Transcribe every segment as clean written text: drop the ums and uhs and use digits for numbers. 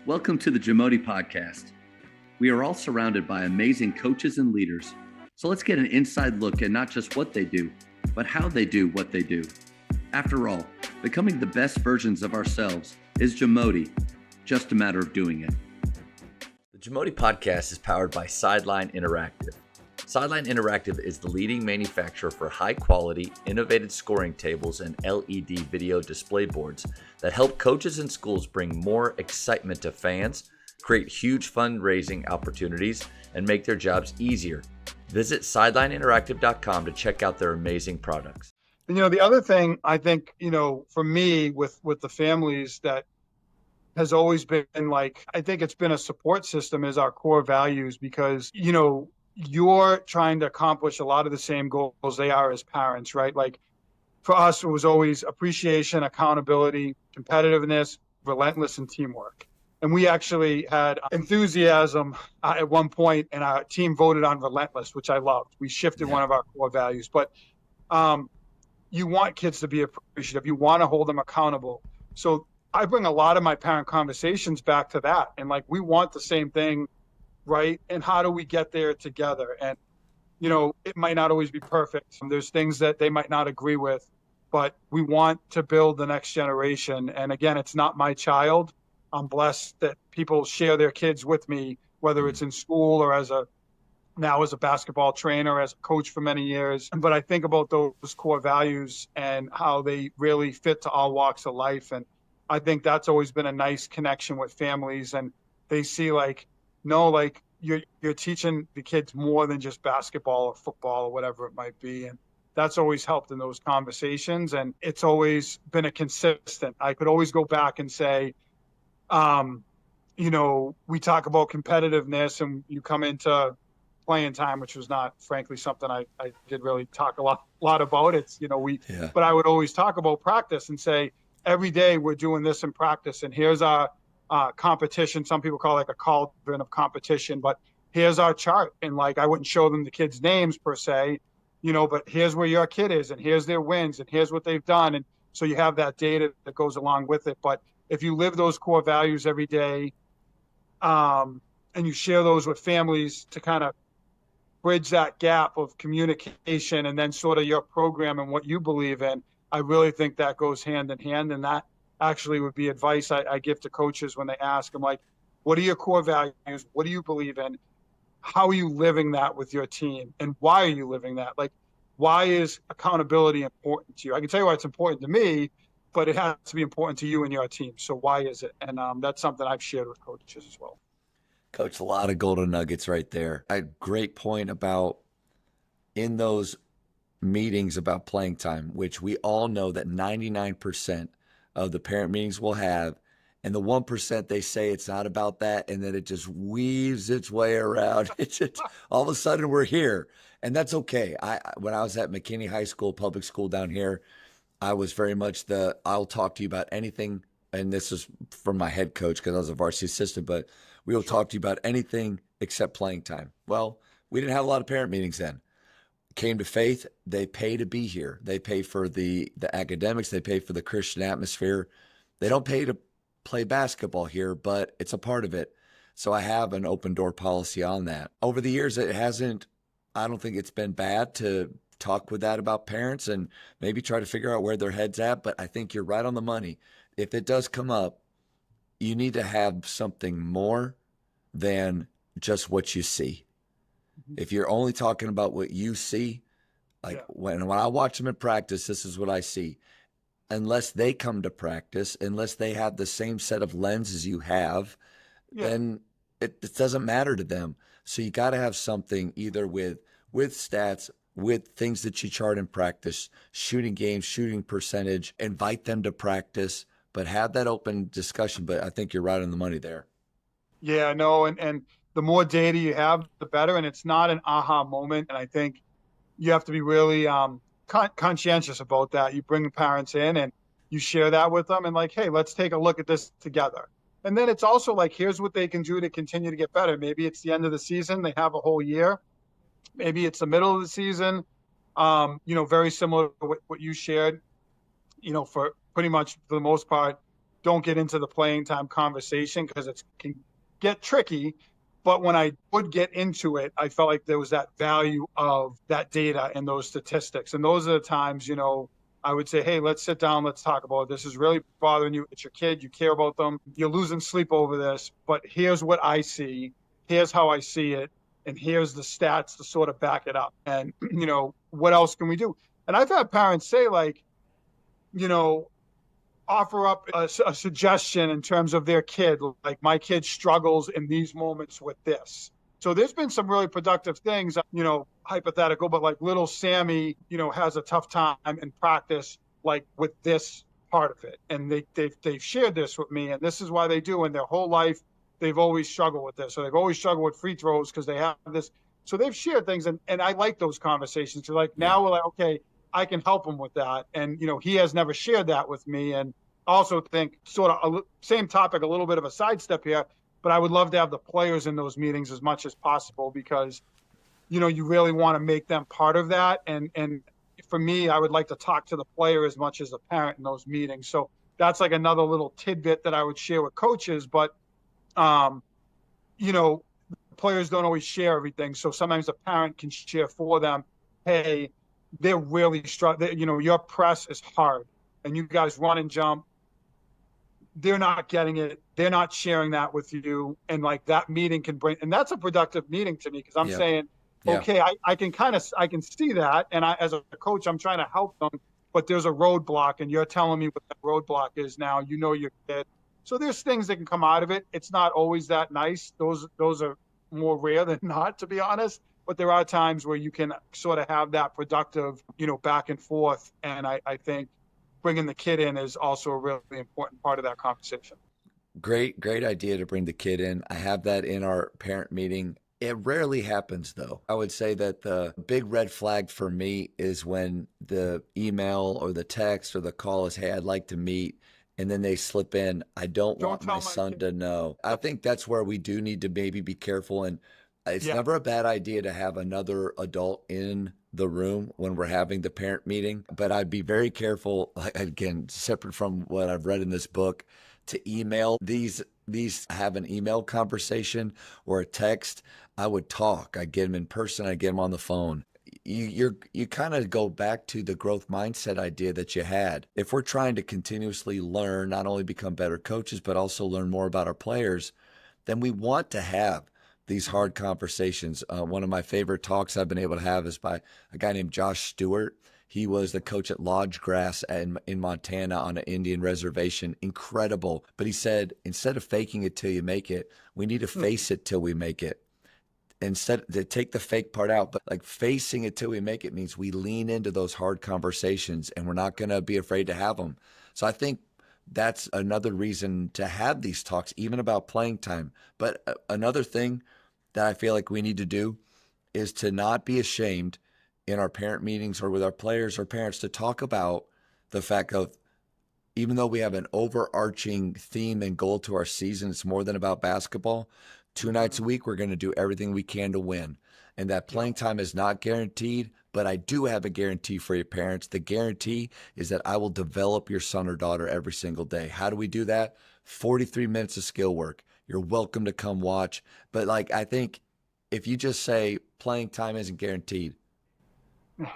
Welcome to the Jamodi Podcast. We are all surrounded by amazing coaches and leaders. So let's get an inside look at not just what they do, but how they do what they do. After all, becoming the best versions of ourselves is Jamodi, just a matter of doing it. The Jamodi Podcast is powered by Sideline Interactive. Sideline Interactive is the leading manufacturer for high-quality, innovative scoring tables and LED video display boards that help coaches and schools bring more excitement to fans, create huge fundraising opportunities, and make their jobs easier. Visit sidelineinteractive.com to check out their amazing products. And, the other thing I think, for me with the families that has always been I think it's been a support system is our core values because, you're trying to accomplish a lot of the same goals they are as parents, right? Like for us, it was always appreciation, accountability, competitiveness, relentless, and teamwork. And we actually had enthusiasm at one point, and our team voted on relentless, which I loved. We shifted one of our core values. But you want kids to be appreciative. You want to hold them accountable. So I bring a lot of my parent conversations back to that. And we want the same thing, right? And how do we get there together? And, it might not always be perfect. There's things that they might not agree with, but we want to build the next generation. And again, it's not my child. I'm blessed that people share their kids with me, whether it's in school or now as a basketball trainer, as a coach for many years. But I think about those core values and how they really fit to all walks of life. And I think that's always been a nice connection with families. And they see you're teaching the kids more than just basketball or football or whatever it might be. And that's always helped in those conversations. And it's always been a consistent. I could always go back and say, we talk about competitiveness and you come into playing time, which was not, frankly, something I did really talk a lot about. It's, but I would always talk about practice and say, every day we're doing this in practice. And here's our competition. Some people call it a cauldron of competition, but here's our chart. And I wouldn't show them the kids' names per se, but here's where your kid is and here's their wins and here's what they've done. And so you have that data that goes along with it. But if you live those core values every day, and you share those with families to kind of bridge that gap of communication and then sort of your program and what you believe in, I really think that goes hand in hand. And that actually would be advice I give to coaches when they ask them, what are your core values? What do you believe in? How are you living that with your team? And why are you living that? Why is accountability important to you? I can tell you why it's important to me, but it has to be important to you and your team. So why is it? And that's something I've shared with coaches as well. Coach, a lot of golden nuggets right there. A great point about in those meetings about playing time, which we all know that 99% of the parent meetings will have, and the 1% they say it's not about that, and then it just weaves its way around. It's just, all of a sudden we're here, and that's okay. When I was at McKinney High School, public school down here, I was very much I'll talk to you about anything, and this is from my head coach because I was a varsity assistant, but we will talk to you about anything except playing time. Well, we didn't have a lot of parent meetings then. Came to Faith, they pay to be here. They pay for the academics. They pay for the Christian atmosphere. They don't pay to play basketball here, but it's a part of it. So I have an open door policy on that. Over the years, I don't think it's been bad to talk with that about parents and maybe try to figure out where their head's at. But I think you're right on the money. If it does come up, you need to have something more than just what you see. If you're only talking about what you see, when I watch them in practice, this is what I see. Unless they come to practice, unless they have the same set of lenses you have, then it doesn't matter to them. So you got to have something either with stats, with things that you chart in practice, shooting games, shooting percentage, invite them to practice, but have that open discussion. But I think you're right on the money there. Yeah, no, and the more data you have, the better. And it's not an aha moment. And I think you have to be really conscientious about that. You bring the parents in and you share that with them and hey, let's take a look at this together. And then it's also here's what they can do to continue to get better. Maybe it's the end of the season. They have a whole year. Maybe it's the middle of the season. Very similar to what you shared, for pretty much for the most part, don't get into the playing time conversation because it can get tricky. But when I would get into it, I felt like there was that value of that data and those statistics. And those are the times, I would say, hey, let's sit down. Let's talk about it. This is really bothering you. It's your kid. You care about them. You're losing sleep over this. But here's what I see. Here's how I see it. And here's the stats to sort of back it up. And, what else can we do? And I've had parents say, like, offer up a suggestion in terms of their kid, like my kid struggles in these moments with this. So there's been some really productive things, hypothetical, but like little Sammy, has a tough time in practice, like with this part of it. And they've shared this with me, and this is why they do. In their whole life, they've always struggled with this. So they've always struggled with free throws because they have this. So they've shared things, and I like those conversations. So like now we're like, okay, I can help him with that. And, he has never shared that with me. And also think sort of same topic, a little bit of a sidestep here, but I would love to have the players in those meetings as much as possible because, you really want to make them part of that. And for me, I would like to talk to the player as much as the parent in those meetings. So that's like another little tidbit that I would share with coaches, but, players don't always share everything. So sometimes the parent can share for them, hey, they're really struggling. Your press is hard and you guys run and jump. They're not getting it. They're not sharing that with you. And like that meeting can bring, and that's a productive meeting to me because I'm saying, okay, I can see that. And as a coach, I'm trying to help them, but there's a roadblock and you're telling me what that roadblock is now, your kid. So there's things that can come out of it. It's not always that nice. Those are more rare than not, to be honest. But there are times where you can sort of have that productive, back and forth. And I think bringing the kid in is also a really important part of that conversation. Great idea to bring the kid in. I have that in our parent meeting. It rarely happens, though. I would say that the big red flag for me is when the email or the text or the call is, hey, I'd like to meet. And then they slip in, I don't want my son to know. I think that's where we do need to maybe be careful. And it's never a bad idea to have another adult in the room when we're having the parent meeting. But I'd be very careful, again, separate from what I've read in this book, to email these have an email conversation or a text. I would talk. I get them in person. I get them on the phone. You kind of go back to the growth mindset idea that you had. If we're trying to continuously learn, not only become better coaches, but also learn more about our players, then we want to have these hard conversations. One of my favorite talks I've been able to have is by a guy named Josh Stewart. He was the coach at Lodge Grass in Montana on an Indian reservation. Incredible. But he said, instead of faking it till you make it, we need to face it till we make it. Instead to take the fake part out, but like facing it till we make it means we lean into those hard conversations and we're not going to be afraid to have them. So I think that's another reason to have these talks, even about playing time. But another thing that I feel like we need to do is to not be ashamed in our parent meetings or with our players or parents to talk about the fact of, even though we have an overarching theme and goal to our season, it's more than about basketball. 2 nights a week, we're going to do everything we can to win. And that playing time is not guaranteed, but I do have a guarantee for your parents. The guarantee is that I will develop your son or daughter every single day. How do we do that? 43 minutes of skill work. You're welcome to come watch. But I think if you just say playing time isn't guaranteed,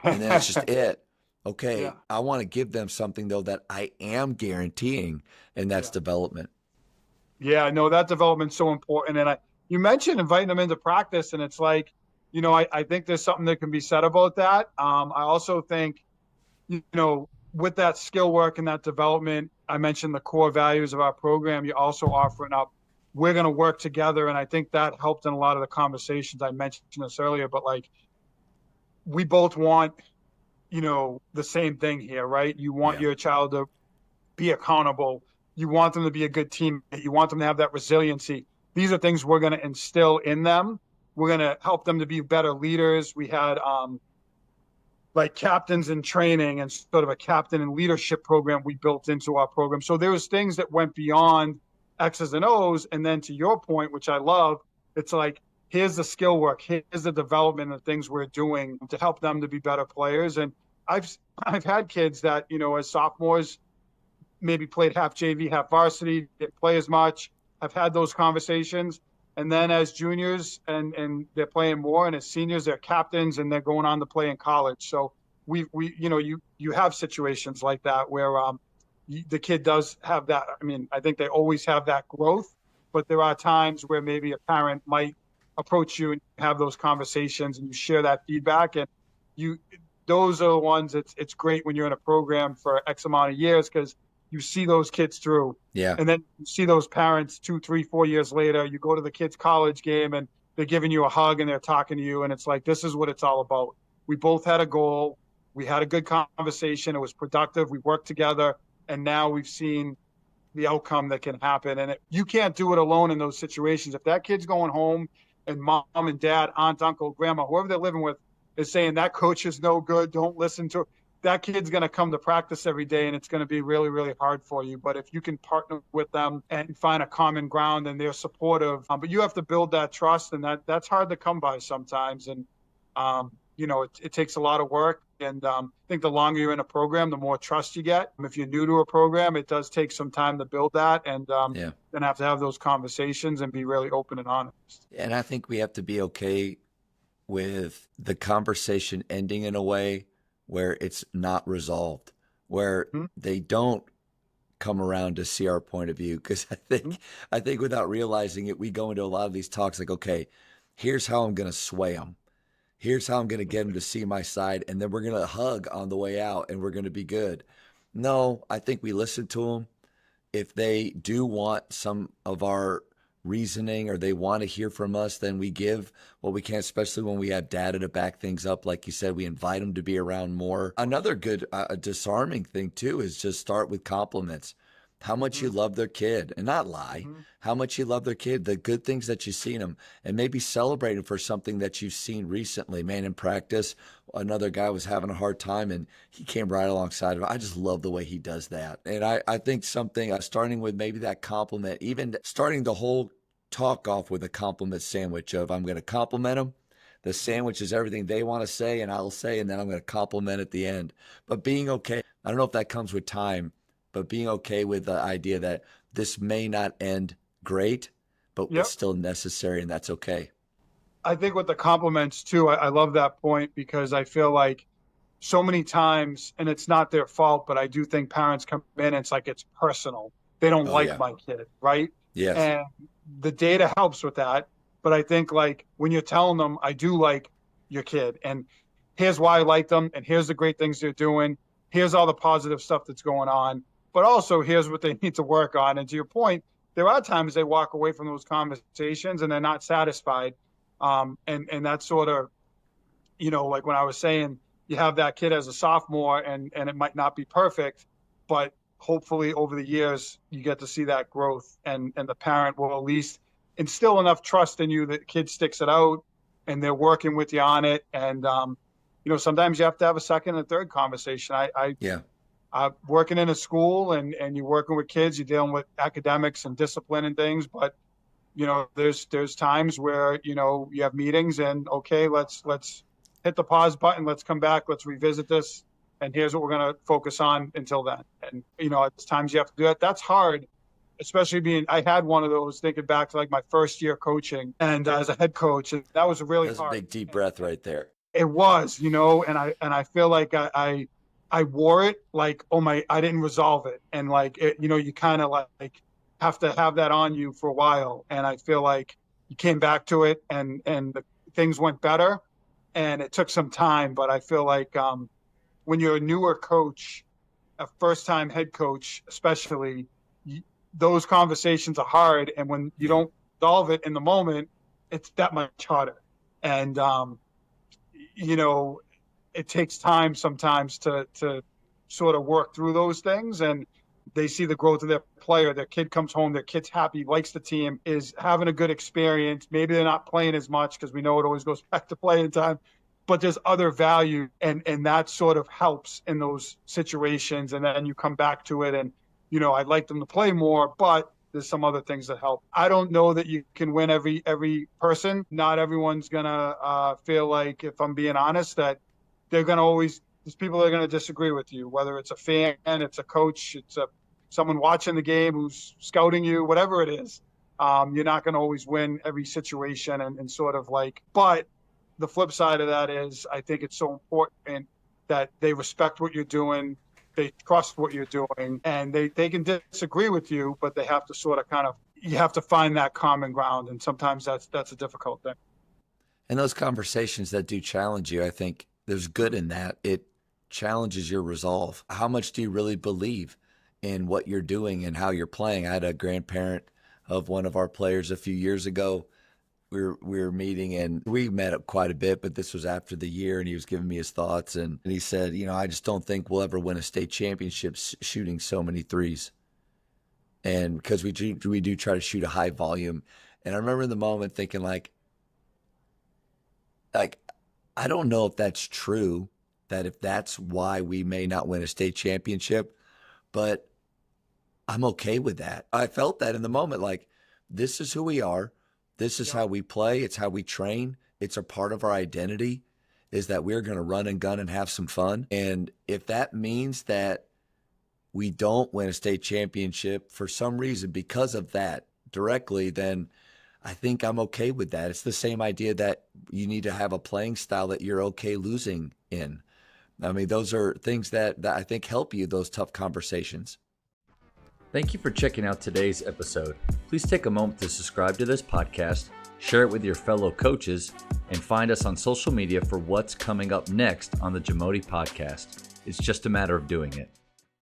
and then it's just it. Okay, I want to give them something, though, that I am guaranteeing, and that's development. Yeah, no, that development's so important. And you mentioned inviting them into practice, and it's like, I think there's something that can be said about that. I also think, with that skill work and that development, I mentioned the core values of our program. You're also offering up, we're going to work together. And I think that helped in a lot of the conversations. I mentioned this earlier, but we both want, the same thing here, right? You want your child to be accountable. You want them to be a good teammate. You want them to have that resiliency. These are things we're going to instill in them. We're going to help them to be better leaders. We had captains in training and sort of a captain and leadership program we built into our program. So there was things that went beyond X's and O's. And then to your point, which I love, it's like, here's the skill work. Here's the development of things we're doing to help them to be better players. And I've had kids that, as sophomores, maybe played half JV, half varsity, didn't play as much, have had those conversations. And then as juniors and they're playing more, and as seniors, they're captains and they're going on to play in college. So you have situations like that where the kid does have that. I mean, I think they always have that growth, but there are times where maybe a parent might approach you and have those conversations and you share that feedback. And you, those are the ones it's great when you're in a program for X amount of years, because you see those kids through. Yeah. And then you see those parents 2, 3, 4 years later, you go to the kid's college game and they're giving you a hug and they're talking to you. And it's like, this is what it's all about. We both had a goal. We had a good conversation. It was productive. We worked together. And now we've seen the outcome that can happen. And you can't do it alone in those situations. If that kid's going home and mom and dad, aunt, uncle, grandma, whoever they're living with is saying that coach is no good, don't listen to it, that kid's going to come to practice every day, and it's going to be really, really hard for you. But if you can partner with them and find a common ground and they're supportive, but you have to build that trust, and that's hard to come by sometimes. And, it takes a lot of work. And I think the longer you're in a program, the more trust you get. If you're new to a program, it does take some time to build that, and then have to have those conversations and be really open and honest. And I think we have to be okay with the conversation ending in a way where it's not resolved, where they don't come around to see our point of view. Because I think without realizing it, we go into a lot of these talks like, okay, here's how I'm going to sway them. Here's how I'm going to get them to see my side. And then we're going to hug on the way out and we're going to be good. No, I think we listen to them. If they do want some of our reasoning or they want to hear from us, then we give what we can, especially when we have data to back things up. Like you said, we invite them to be around more. Another good disarming thing too is just start with compliments. How much you love their kid, and not lie. How much you love their kid, the good things that you've seen them, and maybe celebrating for something that you've seen recently. Man, in practice, another guy was having a hard time and he came right alongside of him. I just love the way he does that. And I think something, starting with maybe that compliment, even starting the whole talk off with a compliment sandwich of, I'm going to compliment them. The sandwich is everything they want to say and I'll say, and then I'm going to compliment at the end. But being okay, I don't know if that comes with time, but being okay with the idea that this may not end great, but it's still necessary, and that's okay. I think with the compliments too, I love that point, because I feel like so many times, and it's not their fault, but I do think parents come in and it's like it's personal. They don't like my kid, right? Yes. And the data helps with that. But I think like when you're telling them, I do like your kid, and here's why I like them, and here's the great things they're doing, here's all the positive stuff that's going on, but also here's what they need to work on. And to your point, there are times they walk away from those conversations and they're not satisfied. And that's sort of, like when I was saying, you have that kid as a sophomore and it might not be perfect, but hopefully over the years you get to see that growth, and the parent will at least instill enough trust in you that the kid sticks it out and they're working with you on it. And, sometimes you have to have a second and third conversation. Working in a school and you're working with kids, you're dealing with academics and discipline and things, but there's times where you have meetings and okay, let's hit the pause button, let's come back, let's revisit this, and here's what we're going to focus on until then. And there's times you have to do it. That's hard, especially I had one of those, thinking back to like my first year coaching and as a head coach, and that was really hard. That's a big deep breath right there. It was, and I feel like I wore it like, I didn't resolve it. And like, you kind of like have to have that on you for a while. And I feel like you came back to it and things went better, and it took some time. But I feel like when you're a newer coach, a first time head coach, especially, those conversations are hard. And when you don't solve it in the moment, it's that much harder. And, it takes time sometimes to sort of work through those things, and they see the growth of their player. Their kid comes home, their kid's happy, likes the team, is having a good experience. Maybe they're not playing as much because we know it always goes back to playing time, but there's other value, and that sort of helps in those situations. And then you come back to it and, I'd like them to play more, but there's some other things that help. I don't know that you can win every person. Not everyone's going to feel like, if I'm being honest, that they're going to there's people that are going to disagree with you, whether it's a fan, it's a coach, it's a someone watching the game who's scouting you, whatever it is. You're not going to always win every situation and sort of like, but the flip side of that is I think it's so important that they respect what you're doing. They trust what you're doing, and they can disagree with you, but they have to sort of you have to find that common ground. And sometimes that's a difficult thing. And those conversations that do challenge you, I think there's good in that. It challenges your resolve. How much do you really believe in what you're doing and how you're playing? I had a grandparent of one of our players a few years ago. We were meeting, and we met up quite a bit, but this was after the year, and he was giving me his thoughts, and he said, I just don't think we'll ever win a state championship shooting so many threes. And because we do try to shoot a high volume. And I remember in the moment thinking like I don't know if that's true, that if that's why we may not win a state championship, but I'm okay with that. I felt that in the moment, like, this is who we are. This is how we play. It's how we train. It's a part of our identity, is that we're going to run and gun and have some fun. And if that means that we don't win a state championship for some reason because of that directly, then I think I'm okay with that. It's the same idea that you need to have a playing style that you're okay losing in. I mean, those are things that I think help you, those tough conversations. Thank you for checking out today's episode. Please take a moment to subscribe to this podcast, share it with your fellow coaches, and find us on social media for what's coming up next on the Jamodi Podcast. It's just a matter of doing it.